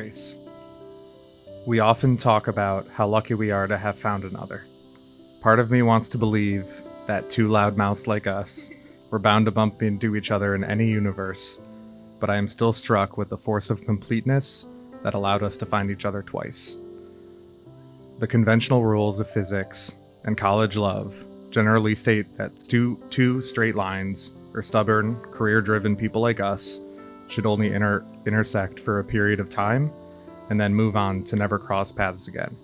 race. We often talk about how lucky we are to have found another. Part of me wants to believe that two loudmouths like us were bound to bump into each other in any universe, but I am still struck with the force of completeness that allowed us to find each other twice. The conventional rules of physics and college love generally state that two straight lines, or stubborn, career-driven people like us, should only intersect for a period of time and then move on to never cross paths again.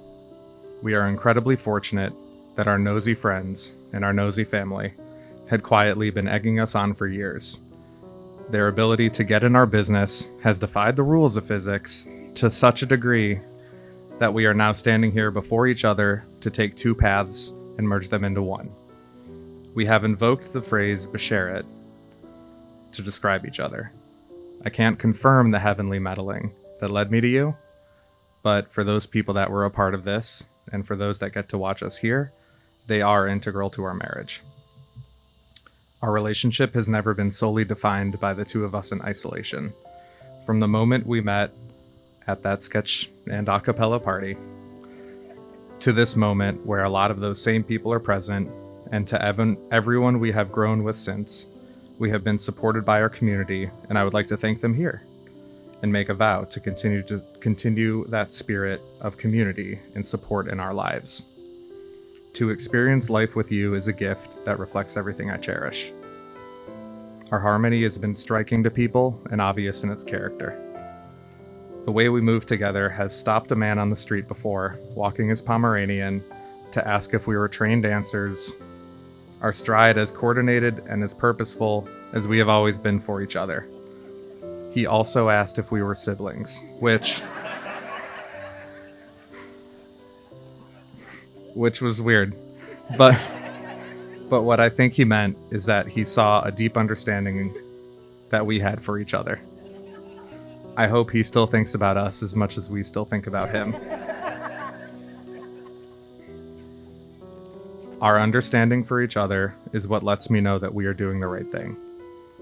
We are incredibly fortunate that our nosy friends and our nosy family had quietly been egging us on for years. Their ability to get in our business has defied the rules of physics to such a degree that we are now standing here before each other to take two paths and merge them into one. We have invoked the phrase B'Sheret to describe each other. I can't confirm the heavenly meddling that led me to you, but for those people that were a part of this, and for those that get to watch us here, they are integral to our marriage. Our relationship has never been solely defined by the two of us in isolation. From the moment we met at that sketch and a cappella party, to this moment where a lot of those same people are present, and to everyone we have grown with since, we have been supported by our community, and I would like to thank them here and make a vow to continue that spirit of community and support in our lives. To experience life with you is a gift that reflects everything I cherish. Our harmony has been striking to people and obvious in its character. The way we move together has stopped a man on the street before, walking his Pomeranian, to ask if we were trained dancers. Our stride as coordinated and as purposeful as we have always been for each other. He also asked if we were siblings, which was weird. But what I think he meant is that he saw a deep understanding that we had for each other. I hope he still thinks about us as much as we still think about him. Our understanding for each other is what lets me know that we are doing the right thing.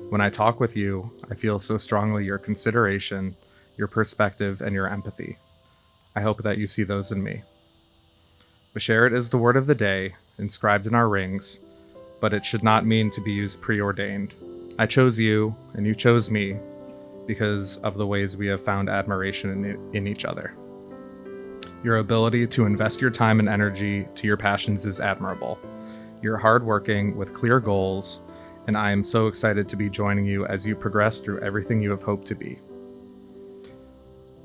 When I talk with you, I feel so strongly your consideration, your perspective, and your empathy. I hope that you see those in me. B'Sheret is the word of the day, inscribed in our rings, but it should not mean to be used preordained. I chose you, and you chose me, because of the ways we have found admiration in each other. Your ability to invest your time and energy to your passions is admirable. You're hardworking with clear goals, and I am so excited to be joining you as you progress through everything you have hoped to be.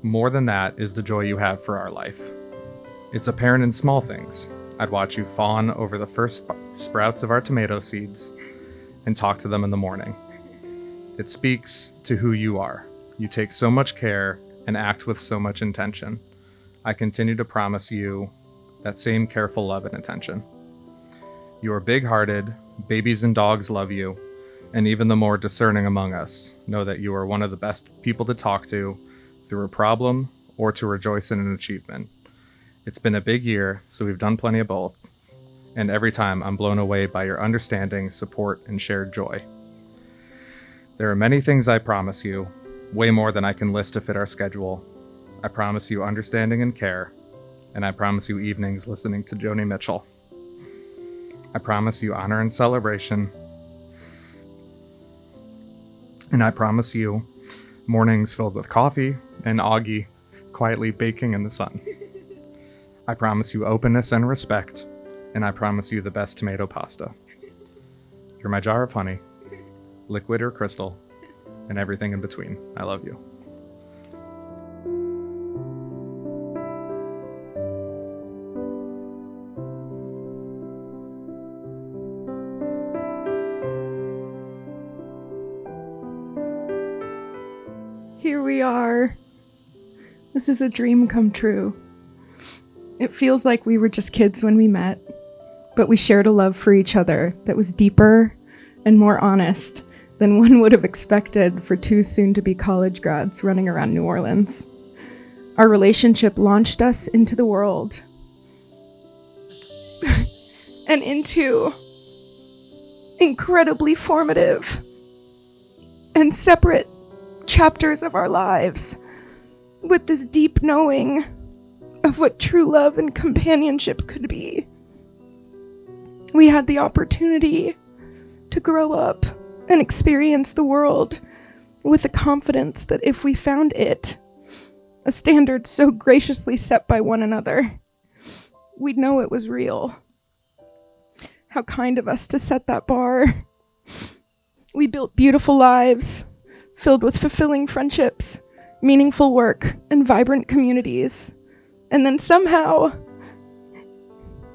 More than that is the joy you have for our life. It's apparent in small things. I'd watch you fawn over the first sprouts of our tomato seeds and talk to them in the morning. It speaks to who you are. You take so much care and act with so much intention. I continue to promise you that same careful love and attention. You are big-hearted, babies and dogs love you, and even the more discerning among us know that you are one of the best people to talk to through a problem or to rejoice in an achievement. It's been a big year, so we've done plenty of both, and every time I'm blown away by your understanding, support, and shared joy. There are many things I promise you, way more than I can list to fit our schedule. I promise you understanding and care, and I promise you evenings listening to Joni Mitchell. I promise you honor and celebration, and I promise you mornings filled with coffee and Augie quietly baking in the sun. I promise you openness and respect, and I promise you the best tomato pasta. You're my jar of honey, liquid or crystal, and everything in between. I love you. Here we are. This is a dream come true. It feels like we were just kids when we met, but we shared a love for each other that was deeper and more honest than one would have expected for two soon-to-be college grads running around New Orleans. Our relationship launched us into the world and into incredibly formative and separate chapters of our lives with this deep knowing of what true love and companionship could be. We had the opportunity to grow up and experience the world with the confidence that if we found it, a standard so graciously set by one another, we'd know it was real. How kind of us to set that bar. We built beautiful lives filled with fulfilling friendships, meaningful work, and vibrant communities. And then somehow,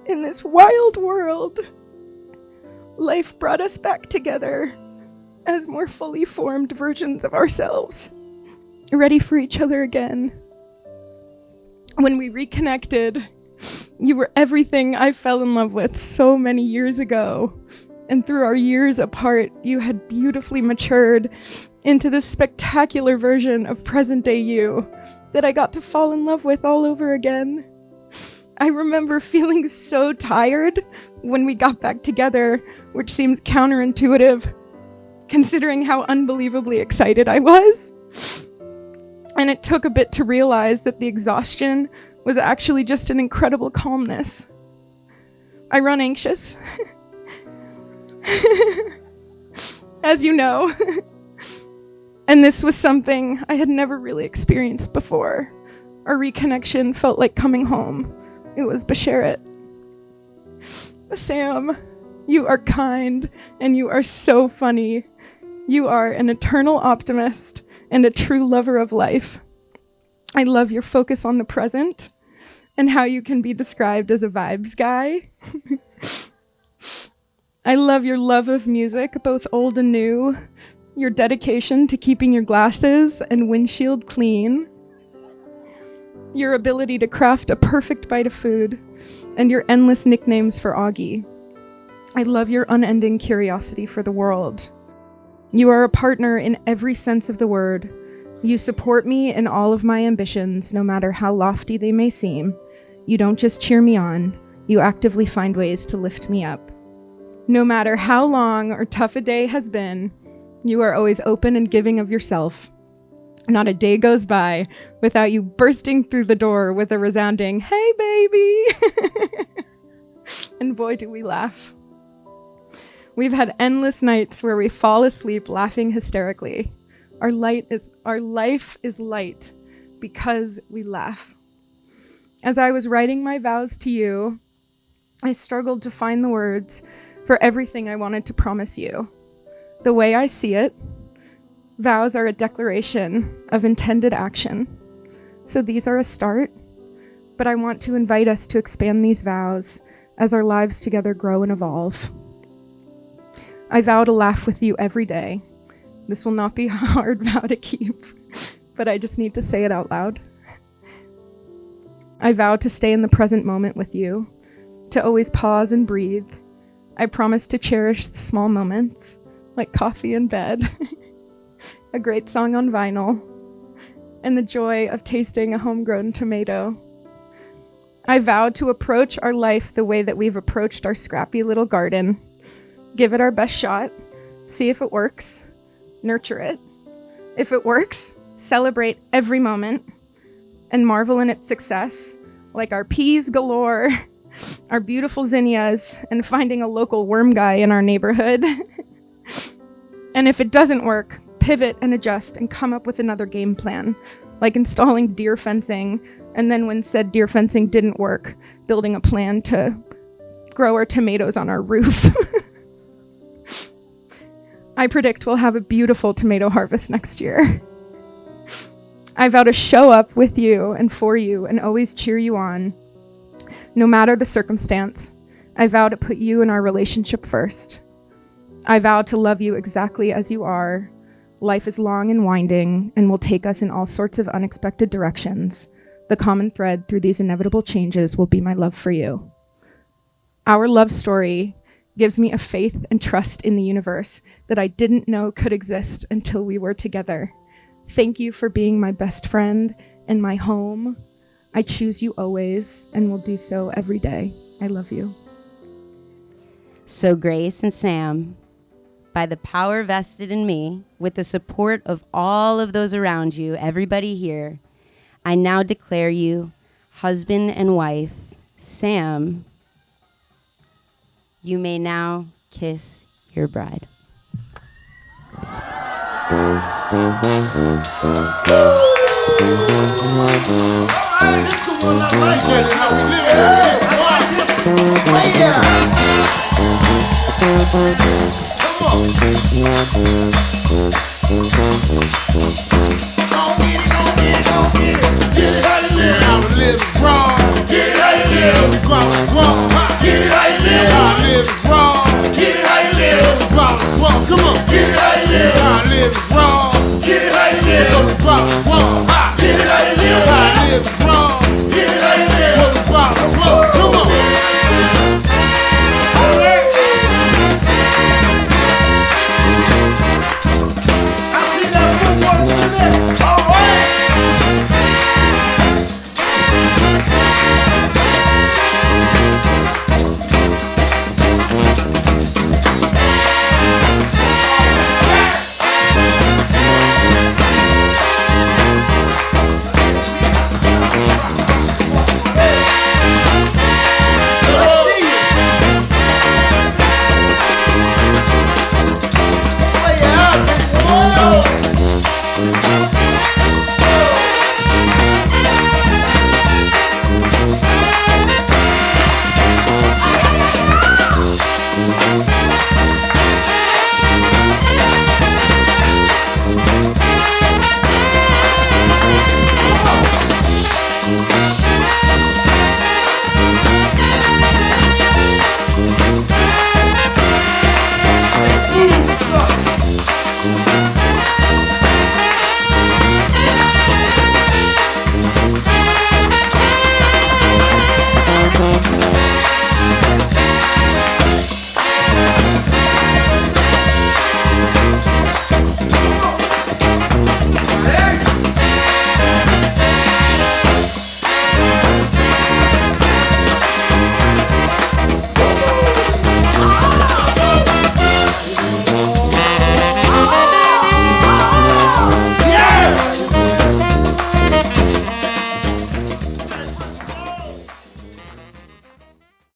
in this wild world, life brought us back together as more fully formed versions of ourselves, ready for each other again. When we reconnected, you were everything I fell in love with so many years ago. And through our years apart, you had beautifully matured into this spectacular version of present-day you that I got to fall in love with all over again. I remember feeling so tired when we got back together, which seems counterintuitive, considering how unbelievably excited I was. And it took a bit to realize that the exhaustion was actually just an incredible calmness. I run anxious, as you know. And this was something I had never really experienced before. Our reconnection felt like coming home. It was Basharat. Sam, you are kind and you are so funny. You are an eternal optimist and a true lover of life. I love your focus on the present and how you can be described as a vibes guy. I love your love of music, both old and new, your dedication to keeping your glasses and windshield clean, your ability to craft a perfect bite of food, and your endless nicknames for Augie. I love your unending curiosity for the world. You are a partner in every sense of the word. You support me in all of my ambitions, no matter how lofty they may seem. You don't just cheer me on, you actively find ways to lift me up. No matter how long or tough a day has been, you are always open and giving of yourself. Not a day goes by without you bursting through the door with a resounding, "Hey, baby!" And boy, do we laugh. We've had endless nights where we fall asleep laughing hysterically. Our life is light because we laugh. As I was writing my vows to you, I struggled to find the words for everything I wanted to promise you. The way I see it, vows are a declaration of intended action. So these are a start, but I want to invite us to expand these vows as our lives together grow and evolve. I vow to laugh with you every day. This will not be a hard vow to keep, but I just need to say it out loud. I vow to stay in the present moment with you, to always pause and breathe. I promise to cherish the small moments, like coffee in bed, a great song on vinyl, and the joy of tasting a homegrown tomato. I vow to approach our life the way that we've approached our scrappy little garden. Give it our best shot, see if it works, nurture it. If it works, celebrate every moment and marvel in its success, like our peas galore, our beautiful zinnias, and finding a local worm guy in our neighborhood. And if it doesn't work, pivot and adjust and come up with another game plan, like installing deer fencing, and then when said deer fencing didn't work, building a plan to grow our tomatoes on our roof. I predict we'll have a beautiful tomato harvest next year. I vow to show up with you and for you and always cheer you on. No matter the circumstance, I vow to put you in our relationship first. I vow to love you exactly as you are. Life is long and winding and will take us in all sorts of unexpected directions. The common thread through these inevitable changes will be my love for you. Our love story gives me a faith and trust in the universe that I didn't know could exist until we were together. Thank you for being my best friend and my home. I choose you always and will do so every day. I love you. So Grace and Sam, by the power vested in me, with the support of all of those around you, everybody here, I now declare you husband and wife. Sam, you may now kiss your bride. Get it out of there, I'm living wrong. Get it out of there,